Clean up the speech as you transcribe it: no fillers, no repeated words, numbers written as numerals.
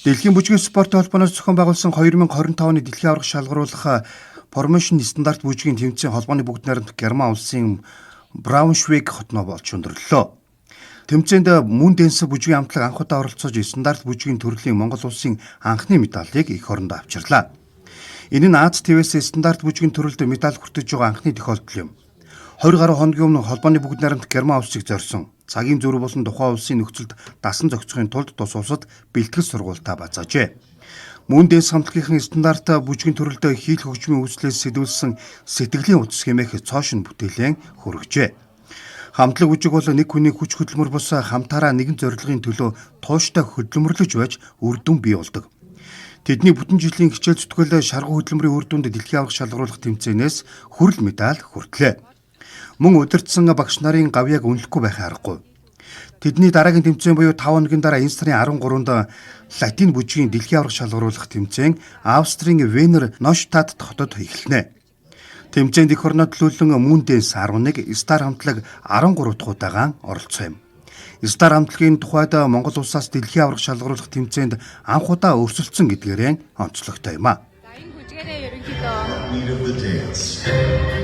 Дэлхийн бүжгийн спортын холбооноос зохион байгуулсан 2025 оны дэлхийн аварга шалгаруулах Promotion стандарт бүжгийн тэмцээн холбооны бүгд найрамдах Герман улсын Брауншвейг хотноо болж өндөрлөө. Тэмцээнд мөн дэнс бүжгийн хамтлаг анх удаа оролцож стандарт бүжгийн төрлийн Монгол улсын анхны медалийг эх орондоо авчирлаа. Энэ нь Аз ТВ-с стандарт бүжгийн төрөлд медаль хүртэж байгаа анхны тохиолдол юм. 20 гаруй хоногийн өмнө холбооны бүгд найрамдах Герман улсыг зорьсон цагийн зүрх болон тухайн улсын нөхцөлд дасан зохицохын тулд тус улсад бэлтгэл сургуультаа базаажээ. Мөн дэнс хамтлагийн стандарт бүжгийн төрөлд хийх хөгжмийн үйлчлээс сэтгүүлсэн сэтгэлийн утас хэмээх цоошин бүтээлэн хүргэжээ. Хамтлаг бүжиг бол нэг хүний хүч хөдөлмөр бус хамтаараа нэгэн зорилгын төлөө тууштай хөдөлмөрлөж байж үр дүн бий болдог. Тэдний бүтэн жилийн хичээл зүтгэл шаргуу хөдөлмөрийн үр дүнд дэлхийн аварга шалгаруулах тэмцээнээс хүрэл медаль хүртлээ. Мөн удирдсан багш нарын гавьяаг үнэлэхгүй байхын аргагүй. Тэдний дараагийн тэмцээн буюу 5 хоногийн дараа энэ сарын 13-нд Латин бүжгийн дэлхийн аварга шалгаруулах тэмцээн Австрийн Венер Ноштадт хотод эхэлнэ. Тэмцээнд эх орноо төлөөлөн мөн дэнс 11, Стар хамтлаг 13 дахь удаагаан оролцсон юм. Стар хамтлагийн тухайд Монгол улсаас дэлхийн аварга шалгаруулах тэмцээнд анх удаа өрсөлдсөн гэдгээрээ онцлогтой юм а. За энэ бүжгээрээ ерөнхийдөө